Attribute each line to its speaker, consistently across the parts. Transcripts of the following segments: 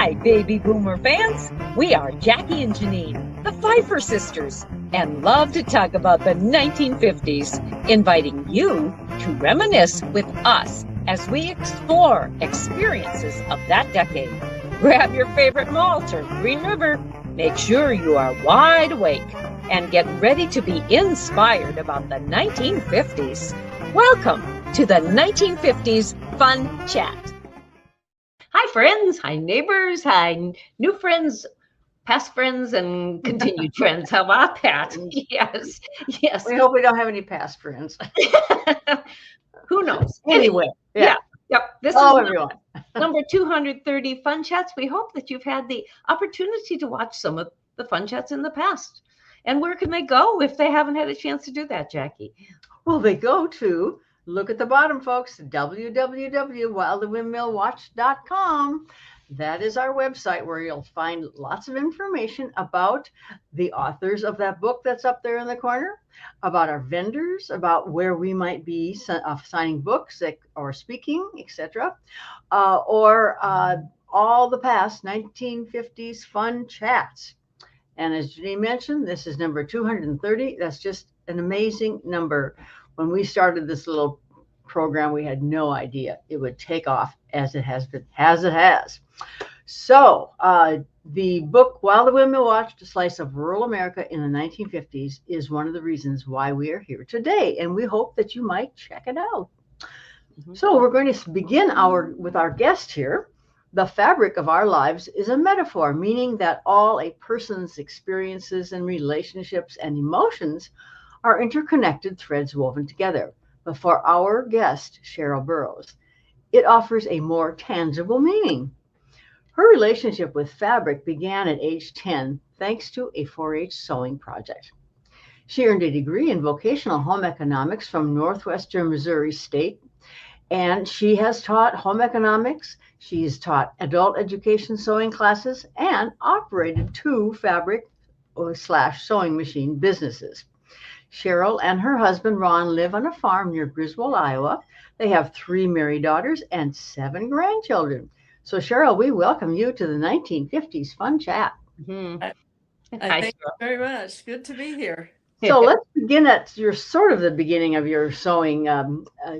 Speaker 1: Hi, baby boomer fans. We are Jackie and Janine, the Pfeiffer sisters, and love to talk about the 1950s, inviting you to reminisce with us as we explore experiences of that decade. Grab your favorite malt or Green River. Make sure you are wide awake and get ready to be inspired about the 1950s. Welcome to the 1950s Fun Chat. Hi, friends. Hi, neighbors. Hi, new friends, past friends, and continued friends. How about that? Yes, yes.
Speaker 2: We hope we don't have any past friends.
Speaker 1: Who knows?
Speaker 2: Anyway,
Speaker 1: yeah. Yep. This
Speaker 2: Hello,
Speaker 1: is
Speaker 2: everyone.
Speaker 1: number 230 Fun Chats. We hope that you've had the opportunity to watch some of the Fun Chats in the past. And where can they go if they haven't had a chance to do that, Jackie?
Speaker 2: Well, they go to, look at the bottom, folks, www.wildthewindmillwatch.com. That is our website where you'll find lots of information about the authors of that book that's up there in the corner, about our vendors, about where we might be signing books or speaking, etc., or all the past 1950s fun chats. And as Janine mentioned, this is number 230. That's just an amazing number. When we started this little program, we had no idea it would take off as it has been, as it has. So the book, While the Windmill Watched, A Slice of Rural America in the 1950s, is one of the reasons why we are here today. And we hope that you might check it out. Mm-hmm. So we're going to begin with our guest here. The fabric of our lives is a metaphor, meaning that all a person's experiences and relationships and emotions are interconnected threads woven together. But for our guest, Sheryl Buroughs, it offers a more tangible meaning. Her relationship with fabric began at age 10 thanks to a 4-H sewing project. She earned a degree in vocational home economics from Northwestern Missouri State, and she has taught home economics. She's taught adult education sewing classes and operated 2 fabric/sewing machine businesses. Sheryl and her husband, Ron, live on a farm near Griswold, Iowa. They have 3 married daughters and 7 grandchildren. So, Sheryl, we welcome you to the 1950s Fun Chat.
Speaker 3: Mm-hmm. I thank you very much. Good to be here.
Speaker 2: So let's begin at the beginning of your sewing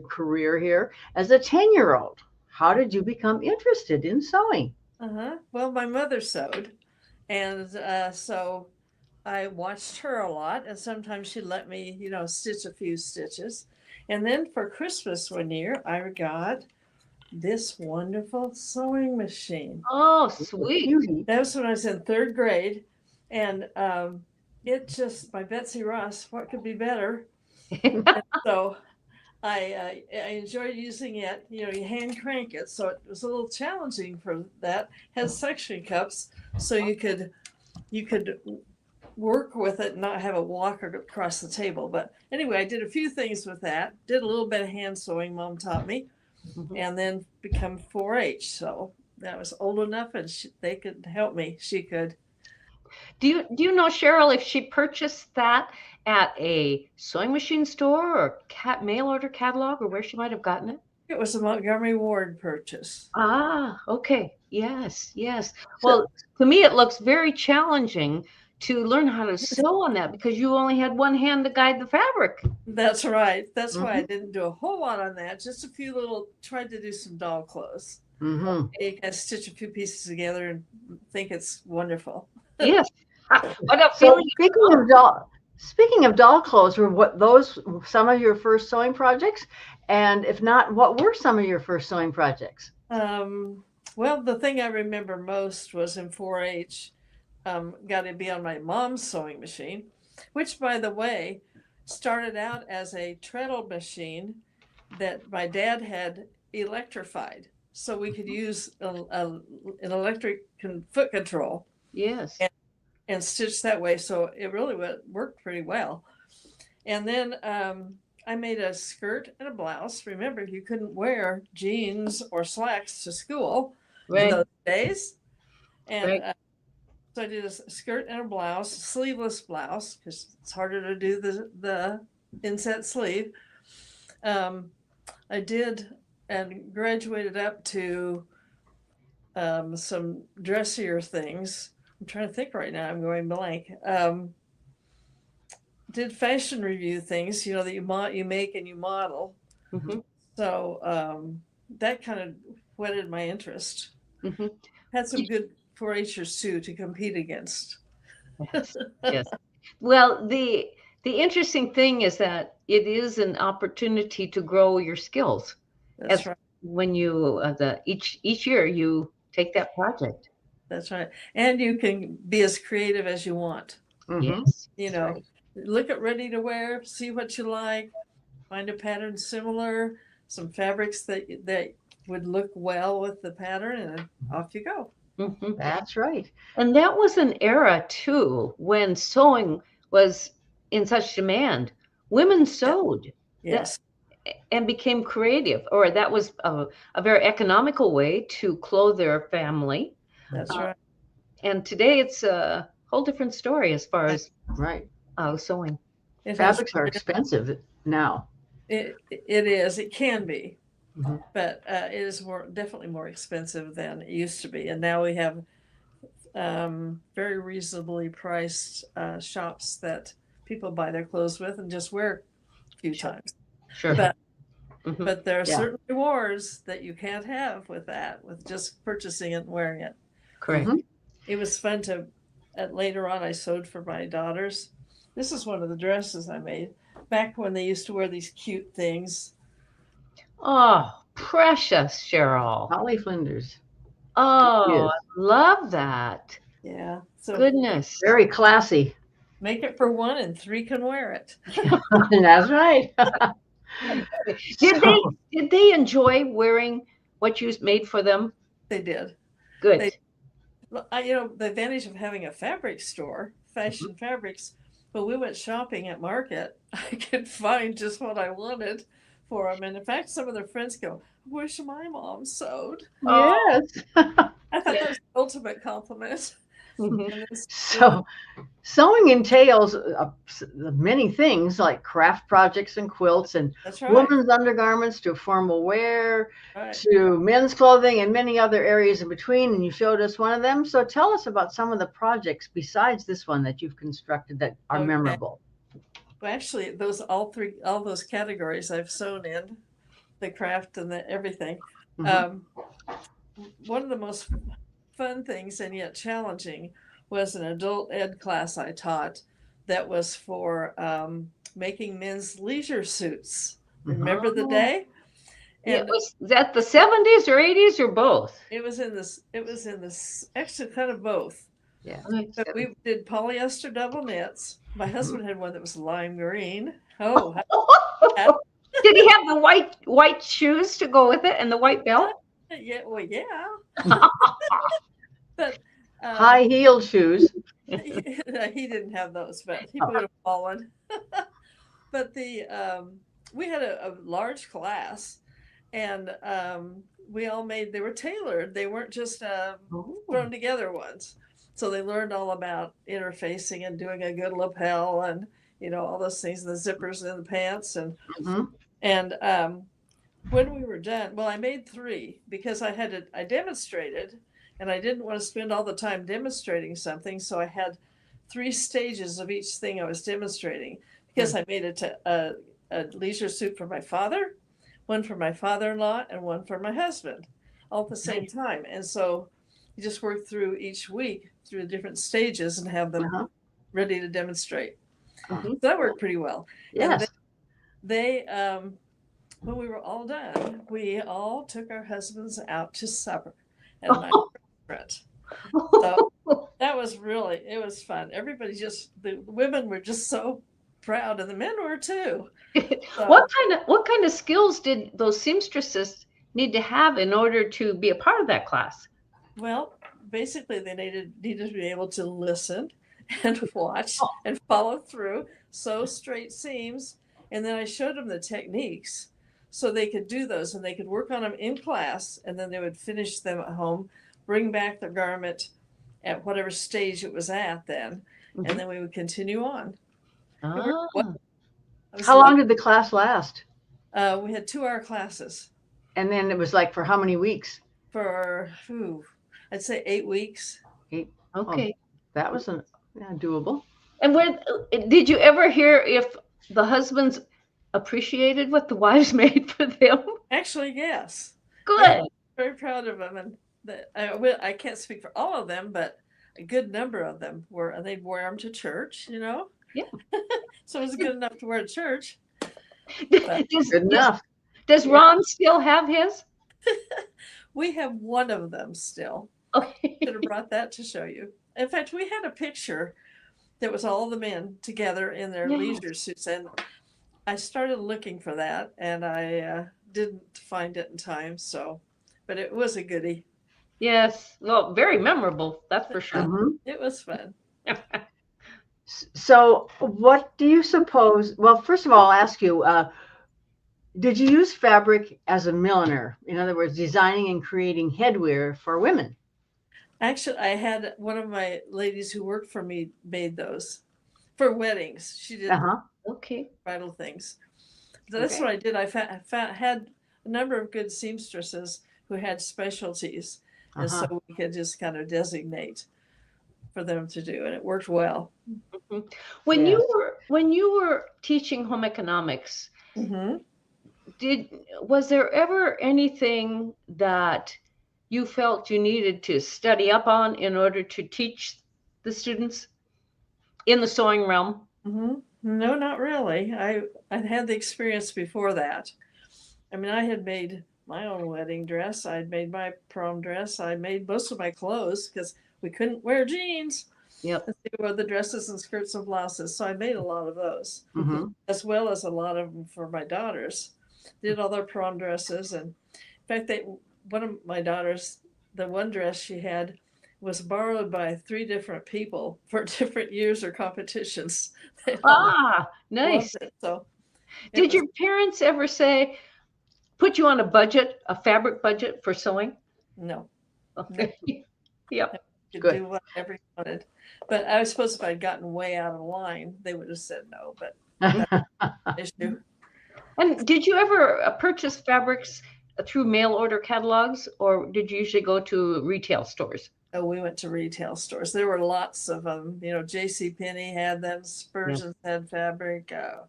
Speaker 2: career here. As a 10-year-old, how did you become interested in sewing?
Speaker 3: Well, my mother sewed, and so I watched her a lot, and sometimes she'd let me, stitch a few stitches. And then for Christmas one year, I got this wonderful sewing machine.
Speaker 1: Oh, sweet.
Speaker 3: That was when I was in 3rd grade, and it just, by Betsy Ross, what could be better? So I enjoyed using it. You hand crank it, so it was a little challenging for that. It has suction cups, so you could work with it and not have it walk across the table. But anyway, I did a few things with that. Did a little bit of hand sewing, Mom taught me, and then become 4-H. So that was old enough, and they could help me. She could.
Speaker 1: Do you know, Sheryl, if she purchased that at a sewing machine store or mail order catalog, or where she might have gotten it?
Speaker 3: It was a Montgomery Ward purchase.
Speaker 1: Ah, okay. Yes. Well, to me, it looks very challenging to learn how to sew on that because you only had one hand to guide the fabric.
Speaker 3: That's right. That's why I didn't do a whole lot on that. Just a few tried to do some doll clothes. You can stitch a few pieces together and think it's wonderful.
Speaker 1: Yes.
Speaker 2: So speaking of doll clothes, were those some of your first sewing projects? And if not, what were some of your first sewing projects?
Speaker 3: Well, the thing I remember most was in 4-H. Got to be on my mom's sewing machine, which, by the way, started out as a treadle machine that my dad had electrified, so we could use an electric foot control.
Speaker 1: Yes.
Speaker 3: And stitch that way. So it really worked pretty well. And then I made a skirt and a blouse. Remember, you couldn't wear jeans or slacks to school in those days. And so I did a skirt and a blouse, sleeveless blouse, because it's harder to do the inset sleeve. I did and graduated up to some dressier things. I'm trying to think right now. I'm going blank. Did fashion review things, that you make and you model.
Speaker 4: Mhm.
Speaker 3: So that kind of whetted my interest.
Speaker 4: Mhm.
Speaker 3: Had some good 4-Hers too to compete against.
Speaker 4: Yes. Yes. Well, the interesting thing is that it is an opportunity to grow your skills.
Speaker 3: That's
Speaker 4: As
Speaker 3: right.
Speaker 4: when you each year you take that project.
Speaker 3: That's right. And you can be as creative as you want.
Speaker 2: Mhm.
Speaker 4: Yes.
Speaker 3: You
Speaker 4: That's
Speaker 3: know,
Speaker 4: right.
Speaker 3: look at ready to wear, see what you like, find a pattern similar, some fabrics that would look well with the pattern, and off you go.
Speaker 4: Mhm.
Speaker 2: That's right.
Speaker 4: And that was an era too when sewing was in such demand. Women sewed that
Speaker 3: Yes.
Speaker 4: and became creative, or that was a very economical way to clothe their family.
Speaker 3: That's
Speaker 4: Uh,
Speaker 3: right.
Speaker 4: and today it's a whole different story as far as
Speaker 2: Right.
Speaker 4: sewing.
Speaker 3: It has
Speaker 2: Fabrics are expensive now.
Speaker 3: it is. It can be.
Speaker 2: Mhm.
Speaker 3: But it is definitely more expensive than it used to be. And now we have very reasonably priced shops that people buy their clothes with and just wear a few times.
Speaker 4: Sure.
Speaker 3: But
Speaker 4: Mhm.
Speaker 3: but there are
Speaker 2: Yeah.
Speaker 3: certain rewards that you can't have with that, with just purchasing it and wearing it.
Speaker 4: Correct.
Speaker 2: Mhm.
Speaker 3: It was fun to. Later on, I sewed for my daughters. This is one of the dresses I made back when they used to wear these cute things.
Speaker 4: Oh, precious Cheryl.
Speaker 2: Holly Flinders.
Speaker 4: Oh,
Speaker 2: Yes.
Speaker 4: I love that.
Speaker 3: Yeah. So
Speaker 4: Goodness.
Speaker 2: Very classy.
Speaker 3: make it for one and 3 can wear it.
Speaker 2: That's right.
Speaker 4: Did they enjoy wearing what you made for them?
Speaker 3: They did.
Speaker 4: Good.
Speaker 3: The advantage of having a fabric store, fashion fabrics, but we went shopping at Market. I could find just what I wanted for them. And in fact, some of their friends go, I wish my mom sewed.
Speaker 2: Yes.
Speaker 3: I thought that was the ultimate compliment.
Speaker 4: Mhm.
Speaker 3: And
Speaker 2: So sewing entails many things like craft projects and quilts and
Speaker 3: that's right.
Speaker 2: women's undergarments to formal wear
Speaker 3: Right.
Speaker 2: to men's clothing and many other areas in between. And you showed us one of them. So tell us about some of the projects besides this one that you've constructed that are
Speaker 3: Okay.
Speaker 2: memorable.
Speaker 3: Well, actually, all those categories I've sewn in, the craft and the everything.
Speaker 2: Mhm.
Speaker 3: One of the most fun things and yet challenging was an adult ed class I taught that was for making men's leisure suits. Remember the day?
Speaker 4: Yeah,
Speaker 3: And
Speaker 4: was that the 70s or 80s or both?
Speaker 3: it was in this actually kind of both.
Speaker 2: Yeah.
Speaker 3: But we did polyester double knits. My husband had one that was lime green. Oh,
Speaker 4: Did he have the white shoes to go with it and the white belt?
Speaker 3: yeah, well, yeah. But
Speaker 2: High-heeled shoes.
Speaker 3: he didn't have those, but he would have fallen. But we had a large class, and we all they were tailored. They weren't just thrown together ones. So they learned all about interfacing and doing a good lapel and all those things, the zippers in the pants
Speaker 2: Mhm.
Speaker 3: and when we were done, well, I made 3 because I demonstrated, and I didn't want to spend all the time demonstrating something, so I had 3 stages of each thing I was demonstrating because I made a leisure suit for my father, one for my father-in-law, and one for my husband, all at the same time. And so you just work through each week through the different stages and have them ready to demonstrate. So that worked pretty well.
Speaker 2: Yes.
Speaker 3: And they when we were all done, we all took our husbands out to supper at a nice restaurant. So that was it was fun. Everybody the women were just so proud, and the men were too. So,
Speaker 4: What kind of skills did those seamstresses need to have in order to be a part of that class?
Speaker 3: well, basically they needed to be able to listen and watch and follow through, sew straight seams, and then I showed them the techniques so they could do those, and they could work on them in class, and then they would finish them at home, bring back their garment at whatever stage it was at then, and then we would continue on.
Speaker 2: How long did the class last?
Speaker 3: We had 2-hour classes.
Speaker 2: And then it was like for how many weeks?
Speaker 3: For I'd say 8 weeks.
Speaker 4: Okay.
Speaker 2: That was doable.
Speaker 4: And when did you ever hear if the husbands appreciated what the wives made for them?
Speaker 3: Actually, yes.
Speaker 4: Good.
Speaker 3: Yeah, very proud of them, and I can't speak for all of them, but a good number of them were. They'd wear them to church, you know.
Speaker 4: Yeah.
Speaker 3: So it was good enough to wear to church.
Speaker 4: Does,
Speaker 2: Good enough.
Speaker 4: does Ron still have his?
Speaker 3: We have one of them still.
Speaker 4: Okay.
Speaker 3: Should have brought that to show you. In fact, we had a picture that was all the men together in their leisure suits, and I started looking for that, and I didn't find it in time. So, but it was a goodie.
Speaker 4: Yes. Well, very memorable. That's for sure.
Speaker 2: Mm-hmm.
Speaker 3: It was fun.
Speaker 2: So, what do you suppose? Well, first of all, I'll ask you: did you use fabric as a milliner? In other words, designing and creating headwear for women?
Speaker 3: Actually, I had one of my ladies who worked for me made those for weddings. She did
Speaker 4: Okay.
Speaker 3: bridal things. So that's what I did. I had a number of good seamstresses who had specialties, and so we could just kind of designate for them to do, and it worked well.
Speaker 4: When you were teaching home economics, was there ever anything that you felt you needed to study up on in order to teach the students in the sewing realm?
Speaker 3: No, not really. I'd had the experience before that. I mean, I had made my own wedding dress. I'd made my prom dress. I made most of my clothes because we couldn't wear jeans.
Speaker 4: Yep.
Speaker 3: They were the dresses and skirts and blouses. So I made a lot of those, as well as a lot of them for my daughters. Did all their prom dresses. And in fact, one of my daughters, the one dress she had was borrowed by 3 different people for different years or competitions.
Speaker 4: Nice.
Speaker 3: So,
Speaker 4: did your parents ever say, put you on a budget, a fabric budget for sewing?
Speaker 3: No.
Speaker 4: Okay. Yep.
Speaker 3: Could do whatever you wanted. But I suppose if I'd gotten way out of line, they would have said no. But that's an issue.
Speaker 4: And did you ever purchase fabrics through mail order catalogs, or did you usually go to retail stores?
Speaker 3: Oh, we went to retail stores. There were lots of them. You know, JCPenney had them. Spurgeon's had fabric. I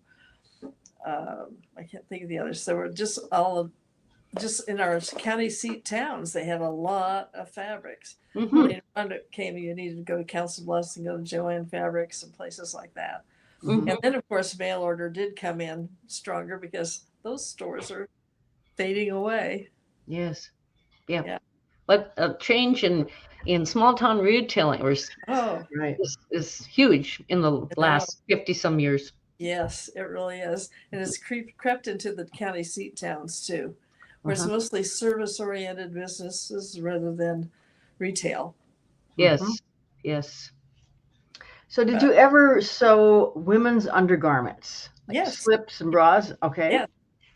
Speaker 3: can't think of the others. There were just in our county seat towns, they had a lot of fabrics. When it came, you needed to go to Council Bluffs and go to Joanne Fabrics and places like that. And then, of course, mail order did come in stronger because those stores are fading away.
Speaker 4: Yes. Yeah. But a change in small town retailing is huge in the last 50 some years.
Speaker 3: Yes, it really is. And it's crept into the county seat towns too, where it's mostly service oriented businesses rather than retail.
Speaker 4: Yes.
Speaker 2: So did you ever sew women's undergarments? Like slips and bras? Okay.
Speaker 3: Yeah.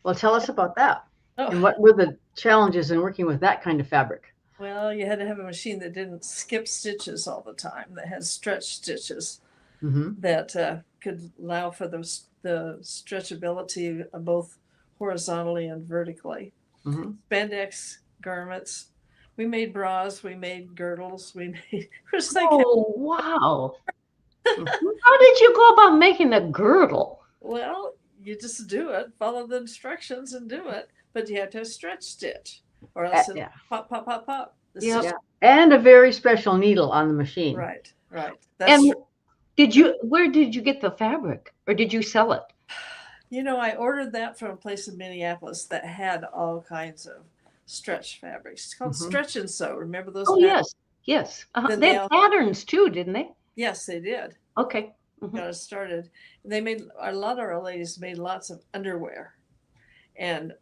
Speaker 2: Well, tell us about that. And what were the challenges in working with that kind of fabric?
Speaker 3: Well, you had to have a machine that didn't skip stitches all the time, that had stretch stitches that could allow for the stretchability of both horizontally and vertically. Spandex garments. We made bras, we made girdles, we made...
Speaker 4: Wow. How did you go about making a girdle?
Speaker 3: Well, you just do it, follow the instructions and do it, but you have to have stretch stitch or else it'll pop, pop, pop, pop.
Speaker 2: And a very special needle on the machine.
Speaker 3: Right.
Speaker 4: That's true. Where did you get the fabric, or did you sell it?
Speaker 3: You know, I ordered that from a place in Minneapolis that had all kinds of stretch fabrics. It's called Stretch and Sew. Remember those?
Speaker 4: Oh, yes. They had patterns too, didn't they?
Speaker 3: Yes, they did.
Speaker 4: Okay.
Speaker 3: Got it started. They made a lot of our ladies made lots of underwear, and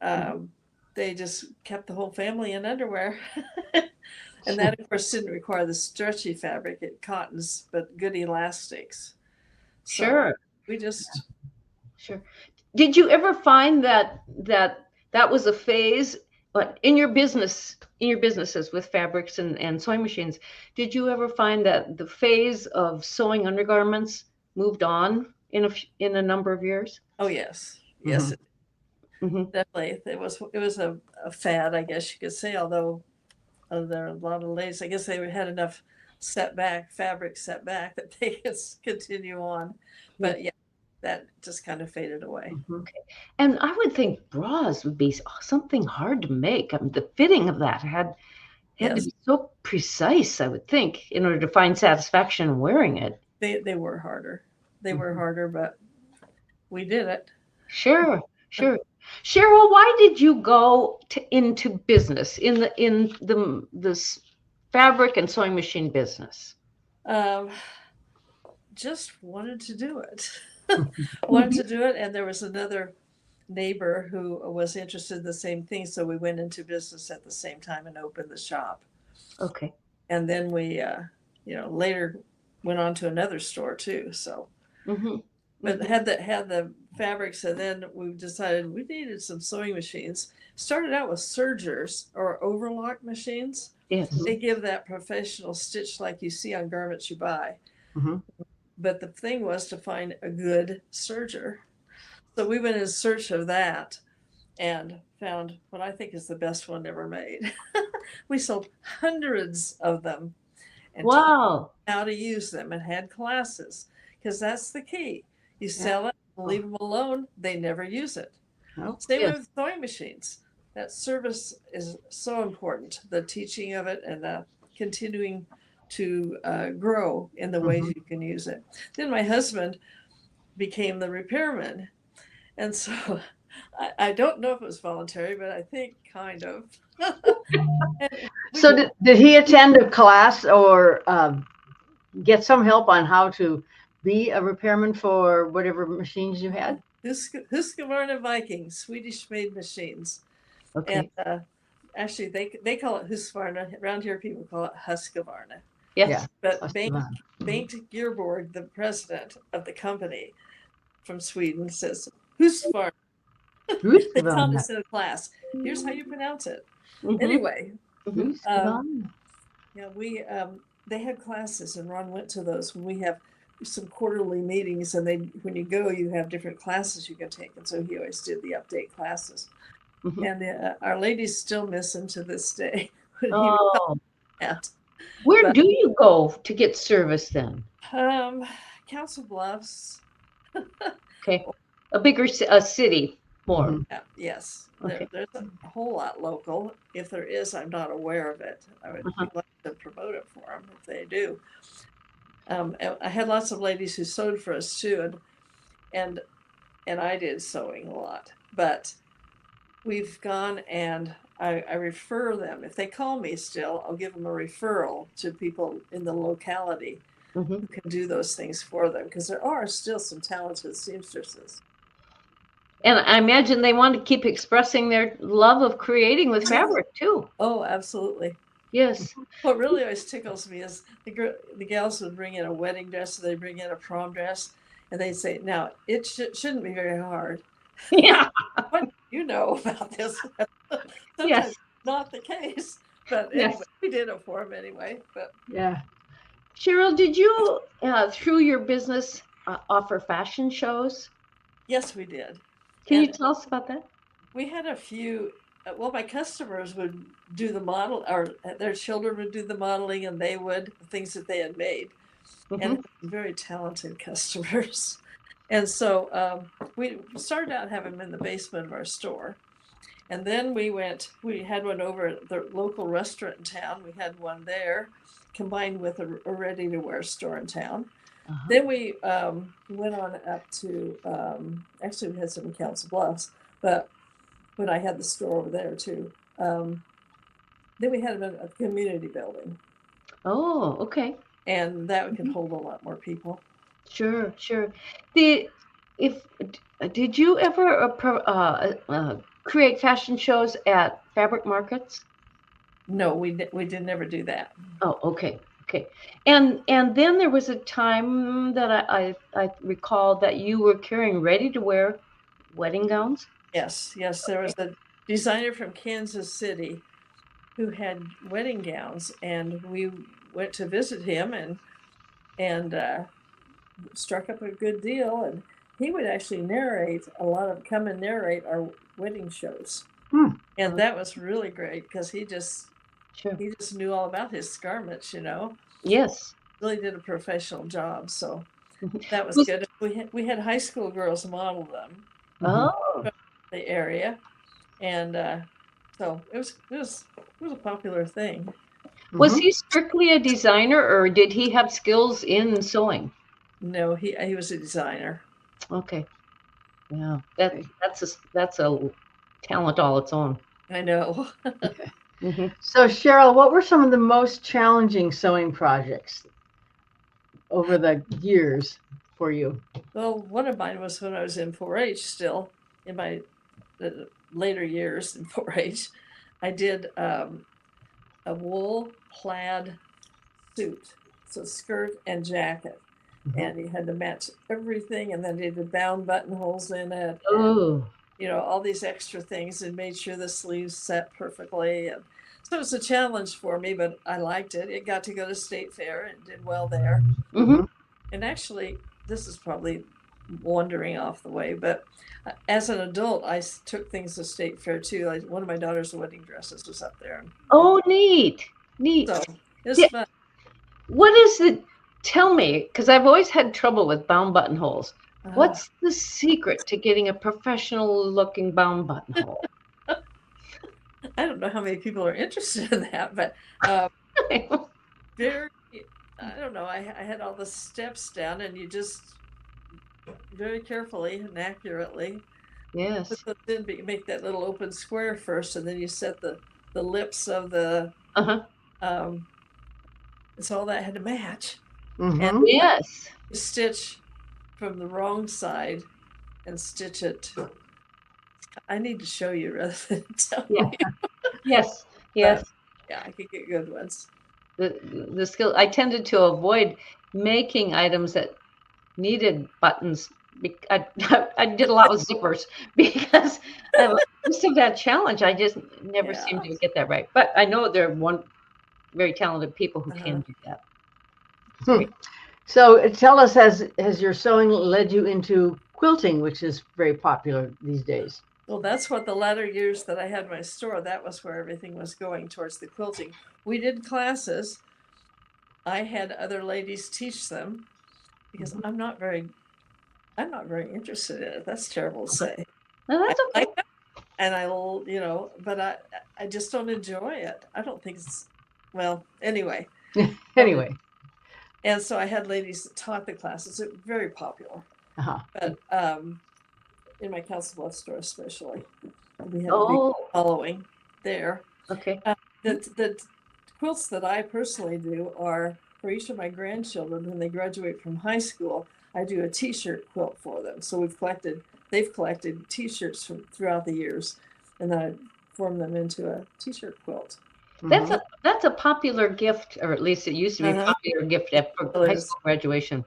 Speaker 3: they just kept the whole family in underwear. And that, of course, didn't require the stretchy fabric. It cottons, but good elastics. So we just...
Speaker 4: Sure. Did you ever find that was a phase, but in your businesses with fabrics and sewing machines, did you ever find that the phase of sewing undergarments moved on in a number of years?
Speaker 3: Oh, yes. Yes, definitely. It was a fad, I guess you could say, although there are a lot of ladies. I guess they had enough fabric setback that they could continue on. But yeah, that just kind of faded away.
Speaker 4: Okay. And I would think bras would be something hard to make. I mean, the fitting of that had to be so precise, I would think, in order to find satisfaction in wearing it.
Speaker 3: They were harder. They were harder, but we did it.
Speaker 4: Sure. Sheryl, why did you go into business in the fabric and sewing machine business?
Speaker 3: Just wanted to do it. Wanted to do it, and there was another neighbor who was interested in the same thing, so we went into business at the same time and opened the shop.
Speaker 4: Okay.
Speaker 3: And then we, later went on to another store too. So, but had the fabrics, and then we decided we needed some sewing machines. Started out with sergers or overlock machines.
Speaker 4: Yes.
Speaker 3: They give that professional stitch like you see on garments you buy. But the thing was to find a good serger. So we went in search of that and found what I think is the best one ever made. We sold hundreds of them and taught how to use them and had classes, because that's the key. You sell it, leave them alone, they never use it. Same with sewing machines. That service is so important, the teaching of it and the continuing to grow in the ways you can use it. Then my husband became the repairman. And so I don't know if it was voluntary, but I think kind of.
Speaker 2: So did he attend a class or get some help on how to be a repairman for whatever machines you had?
Speaker 3: Husqvarna Viking, Swedish made machines.
Speaker 4: Okay.
Speaker 3: And actually they call it Husqvarna. Around here people call it Husqvarna.
Speaker 4: Yes.
Speaker 3: But Bengt Gearborg, the president of the company from Sweden, says Husqvarna. They taught us in a class. Here's how you pronounce it. Anyway, they had classes, and Ron went to those. When we have some quarterly meetings, and when you go, you have different classes you can take, and so he always did the update classes. And our ladies still miss him to this day.
Speaker 4: Where do you go to get service then?
Speaker 3: Council Bluffs.
Speaker 4: Okay, a bigger city, more.
Speaker 3: Yes.
Speaker 4: Okay.
Speaker 3: There's a whole lot local. If there is, I'm not aware of it. I would like to promote it for them if they do. I had lots of ladies who sewed for us too, and I did sewing a lot. But we've gone and I refer them. If they call me still, I'll give them a referral to people in the locality who can do those things for them, because there are still some talented seamstresses.
Speaker 4: And I imagine they want to keep expressing their love of creating with fabric too.
Speaker 3: Oh, absolutely.
Speaker 4: Yes.
Speaker 3: What really always tickles me is the gals would bring in a wedding dress, or they bring in a prom dress, and they say, "Now it shouldn't be very hard."
Speaker 4: Yeah.
Speaker 3: What do you know about this? Sometimes not the case, but anyway, we did it for them anyway. But
Speaker 4: Sheryl, did you through your business offer fashion shows?
Speaker 3: Yes, we did.
Speaker 4: Can you tell us about that?
Speaker 3: We had a few. Well, my customers would do the model, or their children would do the modeling, and they would things that they had made, and very talented customers. And so we started out having them in the basement of our store, and then we had one over at the local restaurant in town. We had one there, combined with a ready-to-wear store in town. Then we went on up to, actually we had some in Council Bluffs, but when I had the store over there too. Then we had them in a community building.
Speaker 4: Oh, okay.
Speaker 3: And that could hold a lot more people.
Speaker 4: Sure. Did you ever create fashion shows at fabric markets?
Speaker 3: No, we did never do that.
Speaker 4: Oh, okay. And then there was a time that I recall that you were carrying ready-to-wear wedding gowns.
Speaker 3: Yes. There was a designer from Kansas City who had wedding gowns, and we went to visit him and struck up a good deal. And he would actually come and narrate our wedding shows. And that was really great, because he just
Speaker 4: Sure.
Speaker 3: he just knew all about his garments, you know.
Speaker 4: Yes.
Speaker 3: Really did a professional job, so that was
Speaker 4: Was-
Speaker 3: good. We had high school girls model them
Speaker 4: Oh,
Speaker 3: from the area, and so it was a popular thing.
Speaker 4: was he strictly a designer, or did he have skills in sewing?
Speaker 3: No, he was a designer.
Speaker 4: Okay. Yeah, that's a talent all its own.
Speaker 3: I know.
Speaker 4: Mm-hmm.
Speaker 2: So, Sheryl, what were some of the most challenging sewing projects over the years for you?
Speaker 3: Well, one of mine was when I was in 4-H still, in my later years in 4-H. I did a wool plaid suit, so skirt and jacket. And you had to match everything, and then you did bound buttonholes in it. And,
Speaker 4: Oh,
Speaker 3: all these extra things, and made sure the sleeves set perfectly. And so it was a challenge for me, but I liked it. It got to go to State Fair and did well there.
Speaker 4: mm-hmm.
Speaker 3: And actually, this is probably wandering off the way, but as an adult, I took things to State Fair too. Like one of my daughter's wedding dresses was up there.
Speaker 4: Oh, neat.
Speaker 3: So it was
Speaker 4: Yeah.
Speaker 3: fun.
Speaker 4: What is the? Tell me, because I've always had trouble with bound buttonholes. What's the secret to getting a professional-looking bound buttonhole?
Speaker 3: I don't know how many people are interested in that, but very, I don't know. I had all the steps down, and you just very carefully and accurately
Speaker 4: Yes.
Speaker 3: put them in, make that little open square first, and then you set the lips of the
Speaker 4: Uh-huh.
Speaker 3: so all that had to match.
Speaker 2: Mm-hmm.
Speaker 3: And
Speaker 4: Yes.
Speaker 3: you stitch from the wrong side and stitch it. I need to show you rather than tell
Speaker 4: Yeah.
Speaker 3: you.
Speaker 4: Yes. Yes.
Speaker 3: Yeah, I could get good ones.
Speaker 4: The skill. I tended to avoid making items that needed buttons. I did a lot with zippers because I used to that challenge. I just never seemed to get that right. But I know there are very talented people who can do that.
Speaker 2: So tell us, has your sewing led you into quilting, which is very popular these days?
Speaker 3: Well, that's what the latter years that I had my store, that was where everything was going, towards the quilting. We did classes. I had other ladies teach them because I'm not very interested in it. That's terrible to say.
Speaker 4: No, that's okay.
Speaker 3: And I will, but I just don't enjoy it. I don't think it's, well, anyway.
Speaker 2: Anyway.
Speaker 3: And so I had ladies that taught the classes. It was very popular. But in my Council Bluffs store especially, we had a big following there.
Speaker 4: Okay.
Speaker 3: The quilts that I personally do are for each of my grandchildren when they graduate from high school. I do a T-shirt quilt for them. So they've collected T-shirts throughout the years, and then I form them into a T-shirt quilt.
Speaker 4: That's a popular gift, or at least it used to be a popular gift for high school graduation.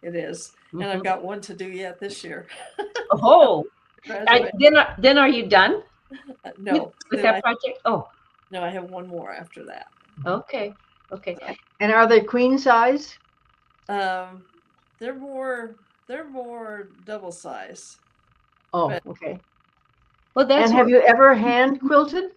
Speaker 3: It is, and I've got one to do yet this year.
Speaker 4: Oh, then are you done?
Speaker 3: No,
Speaker 4: with that project. Oh,
Speaker 3: no, I have one more after that.
Speaker 4: Okay.
Speaker 2: And are they queen size?
Speaker 3: They're more double size.
Speaker 2: Oh, okay.
Speaker 4: Well,
Speaker 2: and have you ever hand quilted?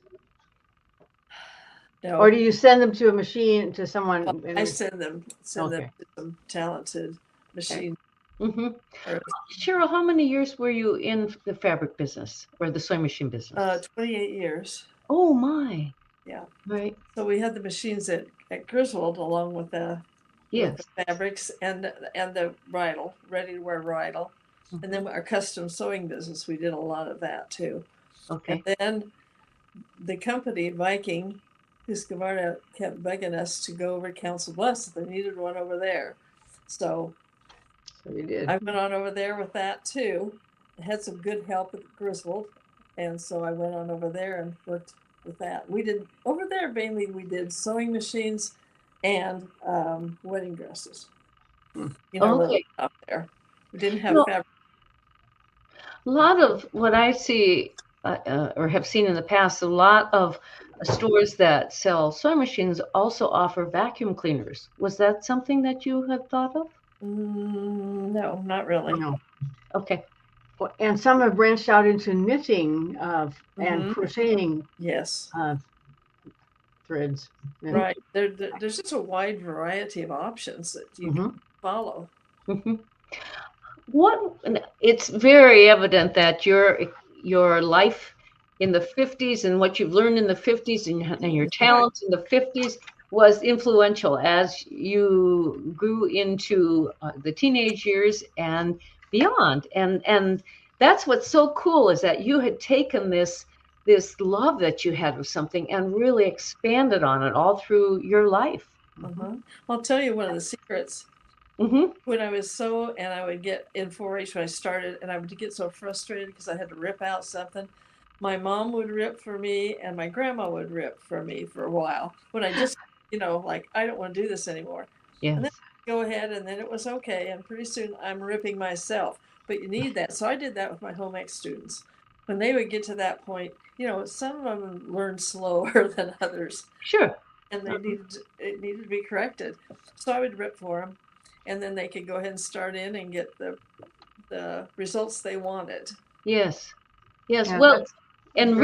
Speaker 3: No.
Speaker 2: Or do you send them to a machine, to someone?
Speaker 3: Well, I send them to some talented machine.
Speaker 4: Sheryl, how many years were you in the fabric business or the sewing machine business?
Speaker 3: 28 years.
Speaker 4: Oh my.
Speaker 3: Yeah.
Speaker 4: Right.
Speaker 3: So we had the machines at Griswold, along with the fabrics and the bridle, ready to wear bridle. And then our custom sewing business, we did a lot of that too.
Speaker 4: Okay.
Speaker 3: And then the company Viking, Husqvarna, kept begging us to go over to Council Bluffs if they needed one over there. So
Speaker 2: you did.
Speaker 3: I went on over there with that too. I had some good help at Griswold, and so I went on over there and worked with that. We did over there mainly. We did sewing machines and wedding dresses. Out there. We didn't have fabric.
Speaker 4: A lot of what I see or have seen in the past, a lot of stores that sell sewing machines also offer vacuum cleaners. Was that something that you had thought of?
Speaker 3: No, not really.
Speaker 2: No.
Speaker 4: Okay.
Speaker 2: And some have branched out into knitting and crocheting.
Speaker 3: Yes.
Speaker 2: threads. Yeah.
Speaker 3: Right. There's just a wide variety of options that you can follow.
Speaker 4: Mhm. What it's very evident that your life in the 50s and what you've learned in the 50s and your talents in the 50s was influential as you grew into the teenage years and beyond. And that's what's so cool is that you had taken this love that you had of something and really expanded on it all through your life.
Speaker 3: I'll tell you one of the secrets.
Speaker 4: Mm-hmm.
Speaker 3: When I was and I would get in 4-H when I started, and I would get so frustrated because I had to rip out something. My mom would rip for me, and my grandma would rip for me for a while. When I just, like, I don't want to do this anymore.
Speaker 4: Yes.
Speaker 3: And then go ahead, and then it was okay. And pretty soon I'm ripping myself. But you need that. So I did that with my home ec students. When they would get to that point, some of them learned slower than others.
Speaker 4: Sure.
Speaker 3: And it needed to be corrected. So I would rip for them. And then they could go ahead and start in and get the results they wanted.
Speaker 4: Yes. Yes.
Speaker 2: Yeah,
Speaker 4: well, and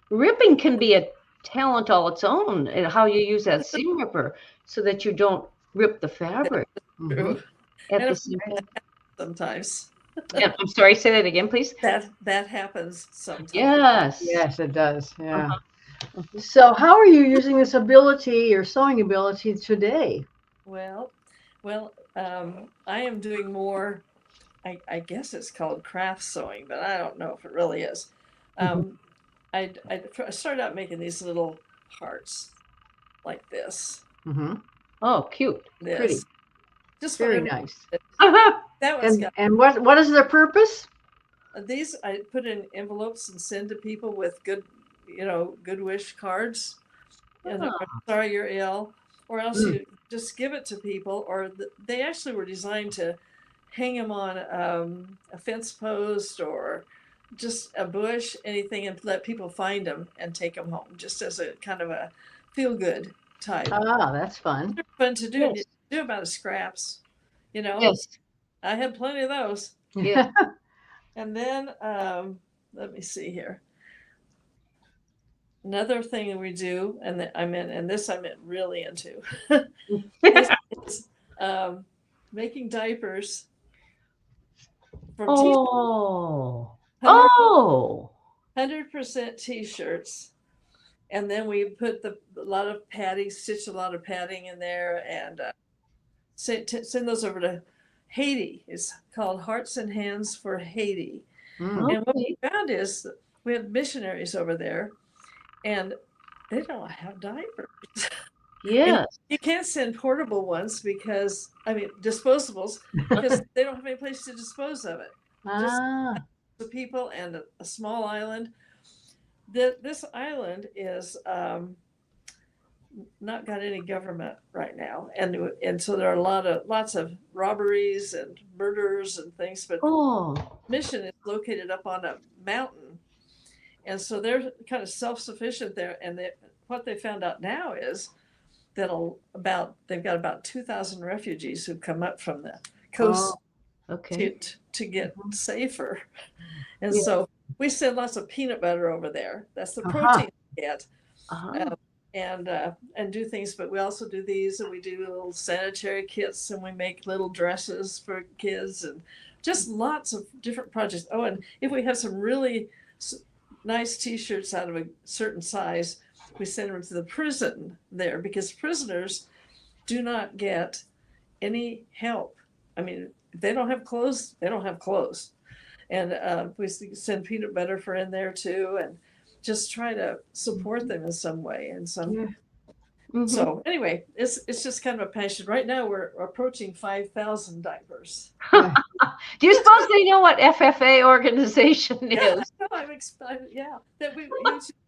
Speaker 4: ripping can be a talent all its own, and how you use that seam ripper so that you don't rip the fabric. At the same time.
Speaker 3: Sometimes.
Speaker 4: Yeah, I'm sorry, say that again, please.
Speaker 3: That happens sometimes.
Speaker 2: Yes, it does. Yeah. So how are you using this ability, your sewing ability today?
Speaker 3: Well, I am doing more, I guess it's called craft sewing, but I don't know if it really is. I started out making these little hearts like this.
Speaker 4: Oh, cute.
Speaker 2: Pretty.
Speaker 3: Just
Speaker 2: very nice.
Speaker 3: That was
Speaker 2: and what is their purpose?
Speaker 3: These I put in envelopes and send to people with good wish cards. And sorry you're ill. Or else you just give it to people, or they actually were designed to hang them on a fence post or just a bush, anything, and let people find them and take them home, just as a kind of a feel-good type.
Speaker 2: That's fun.
Speaker 3: They're fun to do. Yes. You do about scraps,
Speaker 4: Yes.
Speaker 3: I had plenty of those.
Speaker 4: Yeah.
Speaker 3: And then let me see here. Another thing that we do, and I'm really into, is making diapers from 100% t-shirts, and then we put a lot of padding, stitch a lot of padding in there, and send those over to Haiti. It's called Hearts and Hands for Haiti. And what we found is that we have missionaries over there, and they don't have diapers.
Speaker 4: Yes.
Speaker 3: You can't send portable ones disposables, because they don't have any place to dispose of it. Just the people and a small island. This island is not got any government right now, and so there are lots of robberies and murders and things. But mission is located up on a mountain, and so they're kind of self-sufficient there. And what they found out now is that they've got about 2,000 refugees who've come up from the coast to get safer. And so we send lots of peanut butter over there. That's the protein we get. And do things, but we also do these, and we do little sanitary kits, and we make little dresses for kids, and just lots of different projects. Oh, and if we have some really nice t-shirts out of a certain size, we send them to the prison there, because prisoners do not get any help. I mean, if they don't have clothes, they don't have clothes. And we send peanut butter for in there too, and just try to support them in some way. And so anyway, it's just kind of a passion. Right now we're approaching 5,000 diapers.
Speaker 4: Do you suppose they know what FFA organization is?
Speaker 3: No, I'm excited. Yeah,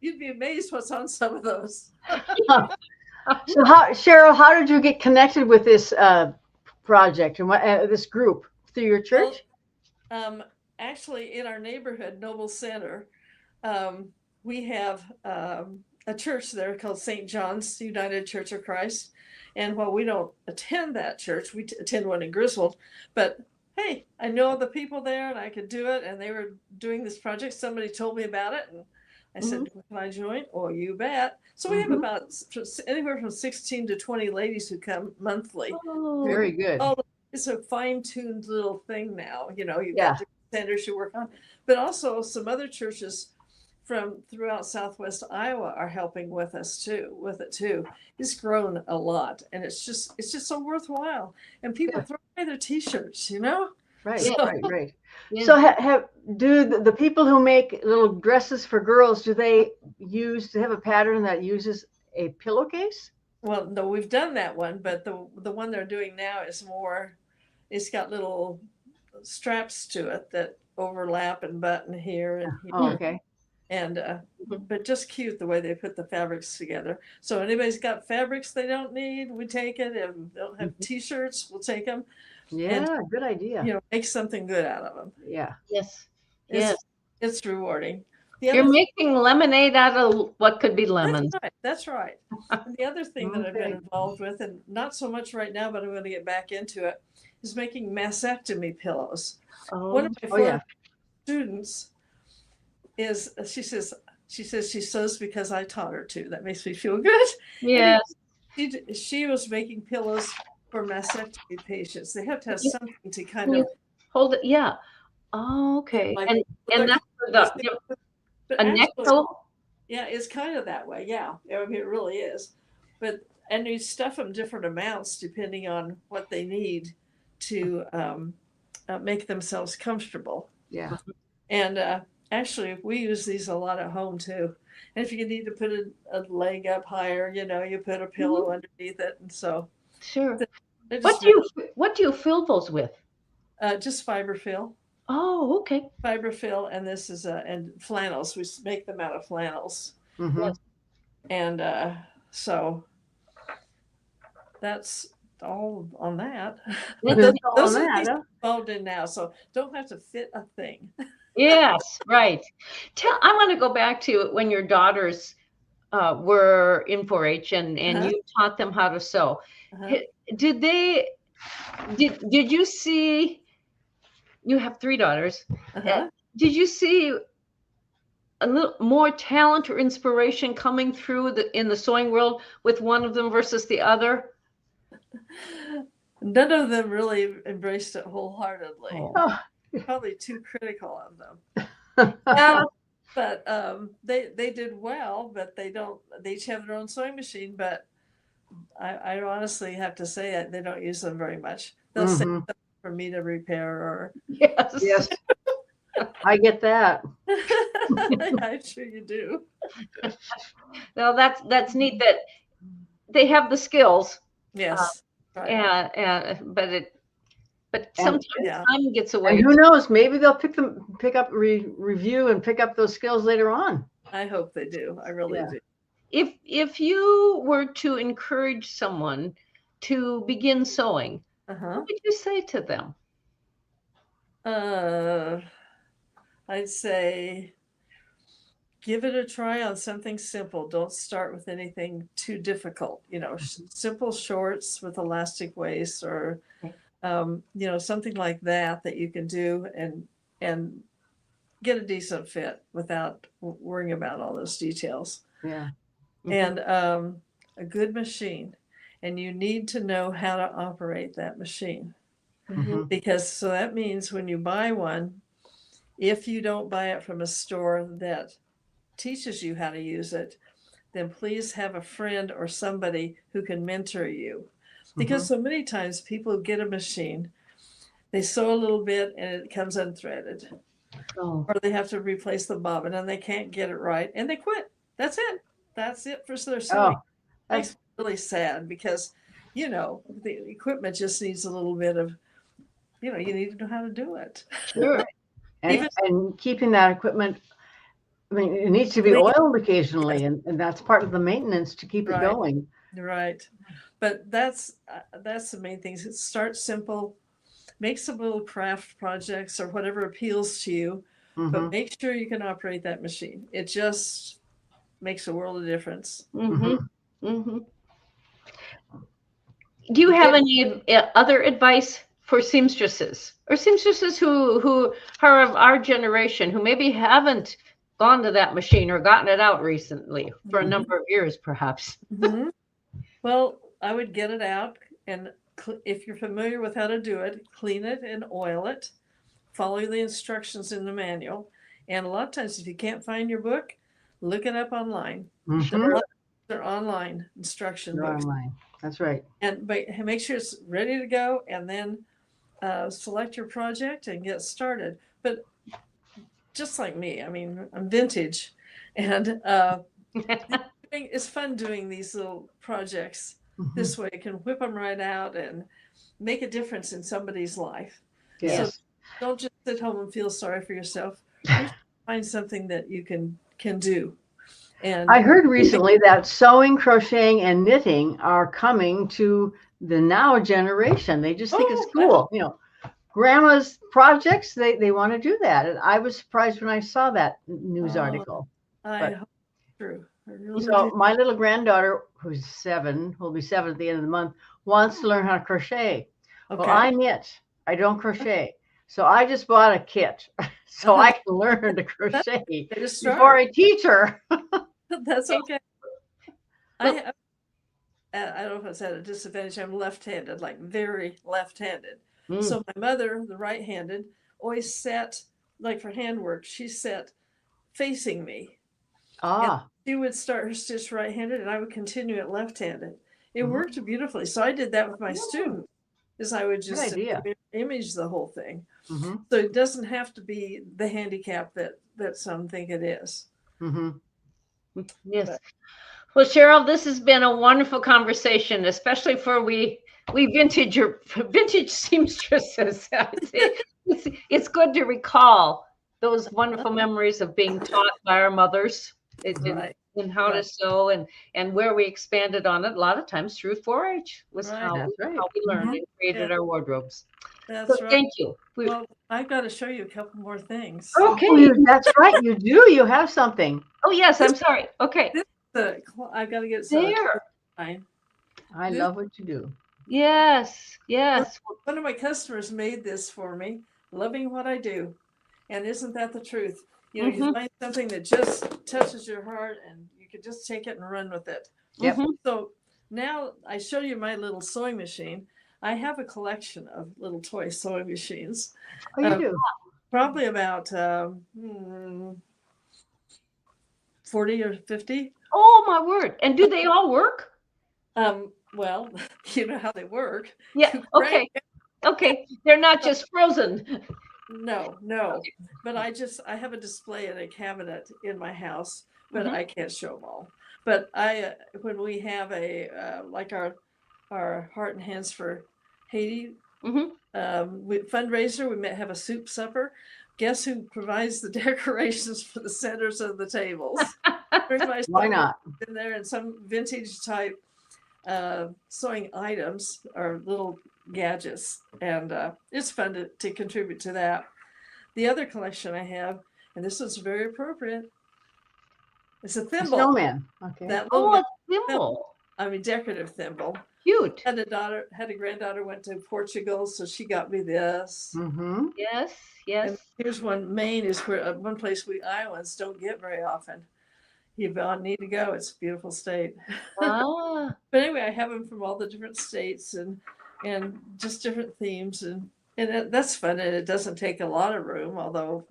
Speaker 3: you'd be amazed what's on some of those.
Speaker 2: So, Sheryl, how did you get connected with this project and this group? Through your church?
Speaker 3: Well, actually, in our neighborhood, Noble Center, we have a church there called St. John's United Church of Christ. And while we don't attend that church, we attend one in Griswold. But hey, I know the people there, and I could do it. And they were doing this project. Somebody told me about it, and I said, can I join? Oh, you bet. So we have about anywhere from 16 to 20 ladies who come monthly.
Speaker 4: Oh,
Speaker 2: Very good.
Speaker 3: Oh, it's a fine-tuned little thing now. You know, you've
Speaker 2: Yeah.
Speaker 3: got the centers you work on, but also some other churches from throughout Southwest Iowa are helping with us too. It's grown a lot, and it's just so worthwhile. And people throw away their T-shirts, you know.
Speaker 2: Right,
Speaker 3: So-
Speaker 2: right.
Speaker 4: Yeah.
Speaker 2: So do the people who make little dresses for girls, do they have a pattern that uses a pillowcase?
Speaker 3: Well, no, we've done that one, but the one they're doing now is more. It's got little straps to it that overlap and button here and here.
Speaker 2: Oh, okay.
Speaker 3: And but just cute the way they put the fabrics together. So anybody's got fabrics they don't need, we take it. If they don't have T-shirts, we'll take them.
Speaker 2: Yeah, good idea.
Speaker 3: You know, make something good out of them.
Speaker 2: Yeah.
Speaker 4: Yes.
Speaker 3: It's rewarding.
Speaker 4: You're making lemonade out of what could be lemons.
Speaker 3: That's right. And the other thing that I've been involved with, and not so much right now, but I'm going to get back into it, is making mastectomy pillows. One of my former students is she says she sews because I taught her to. That makes me feel good.
Speaker 4: Yes.
Speaker 3: She was making pillows for mastectomy patients. They have to have something to kind of
Speaker 4: hold it. Yeah. Oh, okay. And that's for a neck pillow?
Speaker 3: Yeah, it's kind of that way. Yeah, I mean, it really is. And you stuff them different amounts depending on what they need to make themselves comfortable.
Speaker 2: Yeah.
Speaker 3: And actually, we use these a lot at home too. And if you need to put a leg up higher, you know, you put a pillow underneath it, and so.
Speaker 4: Sure. What do you fill those with?
Speaker 3: Just fiberfill.
Speaker 4: Oh, okay.
Speaker 3: Fiberfill, and this is and flannels. We make them out of flannels.
Speaker 2: Yes.
Speaker 3: And so that's all on that. Those are things involved in now, so don't have to fit a thing.
Speaker 4: Yes, right. I want to go back to when your daughters were in 4-H and you taught them how to sew. Did you see? You have 3 daughters. Did you see a little more talent or inspiration coming through in the sewing world with one of them versus the other?
Speaker 3: None of them really embraced it wholeheartedly.
Speaker 2: Oh.
Speaker 3: Probably too critical of them. But they did well, but they each have their own sewing machine, but I honestly have to say that they don't use them very much. They'll say something for me to repair or
Speaker 2: yes. I get that.
Speaker 3: I'm sure you do.
Speaker 4: Well, that's neat that they have the skills.
Speaker 3: Yes. Right.
Speaker 4: But sometimes time gets away.
Speaker 2: And who knows? Maybe they'll review and pick up those skills later on.
Speaker 3: I hope they do. I really do.
Speaker 4: If you were to encourage someone to begin sewing, what would you say to them?
Speaker 3: I'd say give it a try on something simple. Don't start with anything too difficult. You know, simple shorts with elastic waist or you know, something like that you can do and get a decent fit without worrying about all those details.
Speaker 2: Yeah.
Speaker 3: And a good machine. And you need to know how to operate that machine. Because so that means when you buy one, if you don't buy it from a store that teaches you how to use it, then please have a friend or somebody who can mentor you. Because so many times people get a machine, they sew a little bit and it comes unthreaded. Or they have to replace the bobbin and they can't get it right and they quit. That's it. That's it for their sewing. Makes me really sad because, you know, the equipment just needs a little bit of, you know, you need to know how to do it.
Speaker 2: Sure. And keeping that equipment, I mean, it needs to be oiled occasionally, and that's part of the maintenance to keep it going.
Speaker 3: Right. But that's the main thing. Start simple, make some little craft projects or whatever appeals to you, but make sure you can operate that machine. It just makes a world of difference.
Speaker 4: Do you have any other advice for seamstresses or seamstresses who are of our generation, who maybe haven't gone to that machine or gotten it out recently for a
Speaker 3: Mhm.
Speaker 4: number of years, perhaps.
Speaker 3: Mhm. Well, I would get it out, and if you're familiar with how to do it, clean it and oil it. Follow the instructions in the manual. And a lot of times, if you can't find your book, look it up online.
Speaker 2: Mhm.
Speaker 3: They're online instruction
Speaker 2: You're
Speaker 3: books.
Speaker 2: online. That's right.
Speaker 3: And but make sure it's ready to go, and then select your project and get started. But just like me, I mean, I'm vintage, and it's fun doing these little projects.
Speaker 2: Mhm.
Speaker 3: This way, you can whip them right out and make a difference in somebody's life. So
Speaker 2: Yes.
Speaker 3: don't just sit home and feel sorry for yourself. Find something that you can do. And
Speaker 2: I heard recently that sewing, crocheting, and knitting are coming to the now generation. They just think it's cool. You know, grandma's projects, they want to do that. And I was surprised when I saw that news article.
Speaker 3: I
Speaker 2: But-
Speaker 3: hope it's true. I really
Speaker 2: So
Speaker 3: do.
Speaker 2: my little granddaughter, who's 7, will be 7 at the end of the month, wants to learn how to crochet.
Speaker 3: Okay.
Speaker 2: Well, I knit. I don't crochet. So I just bought a kit so I can learn to crochet
Speaker 3: Just
Speaker 2: before
Speaker 3: start.
Speaker 2: I teach her.
Speaker 3: That's okay. I don't know if it's at a disadvantage. I'm left-handed, like very left-handed. So my mother, the right-handed, always sat, like for handwork, she sat facing me.
Speaker 2: Ah,
Speaker 3: She would start her stitch right-handed, and I would continue it left-handed. It
Speaker 2: Mhm.
Speaker 3: worked beautifully. So I did that with my
Speaker 2: Yeah.
Speaker 3: students, is I would just
Speaker 2: idea.
Speaker 3: image the whole thing.
Speaker 2: hmm
Speaker 3: So it doesn't have to be the handicap that some think it is.
Speaker 2: hmm
Speaker 4: Yes. Well, Sheryl, this has been a wonderful conversation, especially for we vintage seamstresses. It's good to recall those wonderful memories of being taught by our mothers
Speaker 3: Right.
Speaker 4: in how to
Speaker 3: Right.
Speaker 4: sew and where we expanded on it. A lot of times through 4-H was
Speaker 3: Right.
Speaker 4: how
Speaker 2: That's right.
Speaker 4: we learned
Speaker 3: Mhm.
Speaker 4: and created our wardrobes.
Speaker 3: That's
Speaker 4: So
Speaker 3: right.
Speaker 4: thank you.
Speaker 3: Well, I've got to show you a couple more things.
Speaker 4: Okay.
Speaker 2: Oh, that's right. You do. You have something.
Speaker 4: Oh yes, I'm sorry. Okay.
Speaker 3: I've got to get
Speaker 4: There.
Speaker 3: fine.
Speaker 2: I
Speaker 3: This-
Speaker 2: love what you do.
Speaker 4: Yes. Yes.
Speaker 3: One of my customers made this for me, loving what I do. And isn't that the truth? You know, you find something that just touches your heart and you can just take it and run with it.
Speaker 2: Yep.
Speaker 4: Mhm.
Speaker 3: So now I show you my little sewing machine. I have a collection of little toy sewing machines,
Speaker 2: Oh, you do.
Speaker 3: probably about 40 or 50.
Speaker 4: Oh my word. And do they all work?
Speaker 3: Well, you know how they work.
Speaker 4: Yeah. Okay. Okay. They're not just frozen.
Speaker 3: No. But I have a display in a cabinet in my house, but
Speaker 4: Mhm.
Speaker 3: I can't show them all. But when we have a like our Heart and Hands for Haiti
Speaker 4: Mhm.
Speaker 3: fundraiser, we may have a soup supper. Guess who provides the decorations for the centers of the tables?
Speaker 2: Why not?
Speaker 3: In there, and some vintage type sewing items or little gadgets, and it's fun to contribute to that. The other collection I have, and this one's very appropriate, it's a
Speaker 2: A
Speaker 3: thimble.
Speaker 2: snowman. Okay.
Speaker 3: That
Speaker 4: Oh,
Speaker 3: little,
Speaker 4: a thimble.
Speaker 3: decorative thimble.
Speaker 4: Cute.
Speaker 3: Had a granddaughter, went to Portugal, so she got me this.
Speaker 2: Mm-hmm.
Speaker 4: Yes.
Speaker 3: And
Speaker 4: Yes.
Speaker 3: here's one. Maine is where one place we Iowans don't get very often. You need to go. It's a beautiful state.
Speaker 4: Ah.
Speaker 3: But anyway, I have them from all the different states and just different themes, and that's fun. And it doesn't take a lot of room, although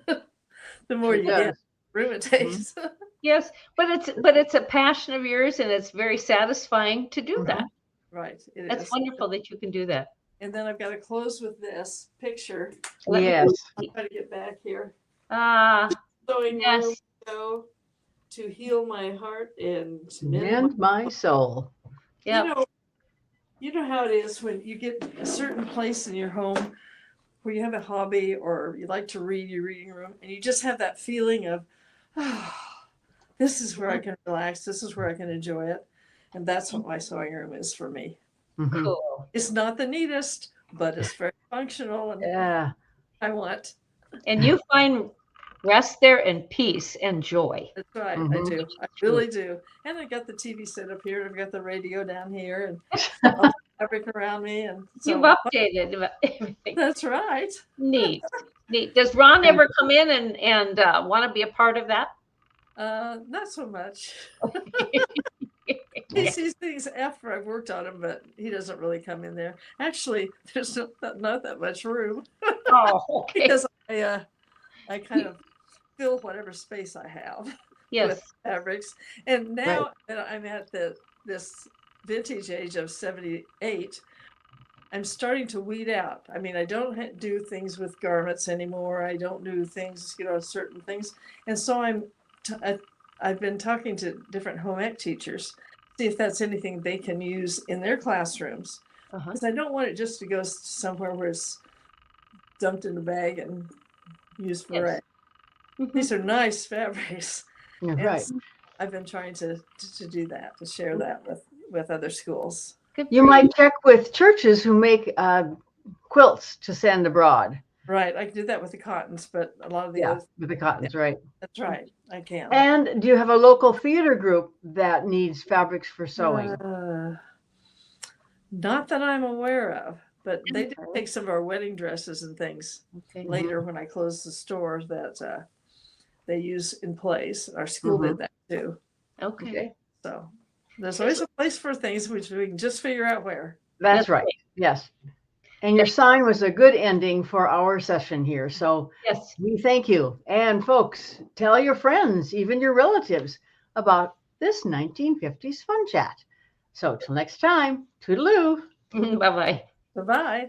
Speaker 3: the more
Speaker 2: It
Speaker 3: you
Speaker 2: does.
Speaker 3: get, room it takes.
Speaker 4: Yes. But it's a passion of yours, and it's very satisfying to do
Speaker 2: Mhm.
Speaker 4: that.
Speaker 3: Right. It
Speaker 4: That's
Speaker 3: is.
Speaker 4: wonderful that you can do that.
Speaker 3: And then I've got to close with this picture.
Speaker 4: Let me-
Speaker 2: Yes.
Speaker 3: I'll try to get back here.
Speaker 4: Ah.
Speaker 3: Sewing room
Speaker 4: Yes.
Speaker 3: go to heal my heart and
Speaker 2: Mend my soul.
Speaker 4: Yeah.
Speaker 3: You know how it is when you get a certain place in your home where you have a hobby or you like to read your reading room, and you just have that feeling of, this is where I can relax. This is where I can enjoy it. And that's what my sewing room is for me.
Speaker 2: Mhm.
Speaker 4: Cool.
Speaker 3: It's not the neatest, but it's very functional, and
Speaker 2: Yeah.
Speaker 3: I want.
Speaker 4: And you find rest there and peace and joy.
Speaker 3: That's right. I
Speaker 2: Mhm.
Speaker 3: do. I really do. And I got the TV set up here. I've got the radio down here, and all the fabric around me. And so
Speaker 4: You've updated everything.
Speaker 3: that's right.
Speaker 4: Neat. Neat. Does Ron ever come in and want to be a part of that?
Speaker 3: Not so much. He sees things after I've worked on them, but he doesn't really come in there. Actually, there's not that much room.
Speaker 4: Oh, okay.
Speaker 3: Because I kind of fill whatever space I have
Speaker 4: Yes.
Speaker 3: with fabrics. And now that I'm at this vintage age of 78, I'm starting to weed out. I mean, I don't do things with garments anymore. I don't do things, certain things. And so I've been talking to different home ec teachers, see if that's anything they can use in their classrooms. Because I don't want it just to go somewhere where it's dumped in a bag and used for it. These are nice fabrics.
Speaker 2: Right.
Speaker 3: I've been trying to do that, to share that with other schools.
Speaker 2: You might check with churches who make quilts to send abroad.
Speaker 3: Right. I can do that with the cottons, but a lot of the others.
Speaker 2: With the cottons, right.
Speaker 3: That's right. I can.
Speaker 2: And do you have a local theater group that needs fabrics for sewing?
Speaker 3: Not that I'm aware of, but they did take some of our wedding dresses and things later when I closed the store that they use in plays. Our school did that too.
Speaker 4: Okay.
Speaker 3: So there's always a place for things which we can just figure out where.
Speaker 2: That's right. Yes. And your sign was a good ending for our session here. So
Speaker 4: yes,
Speaker 2: we thank you. And folks, tell your friends, even your relatives, about this 1950s fun chat. So till next time, toodaloo.
Speaker 4: Bye-bye.
Speaker 3: Bye-bye.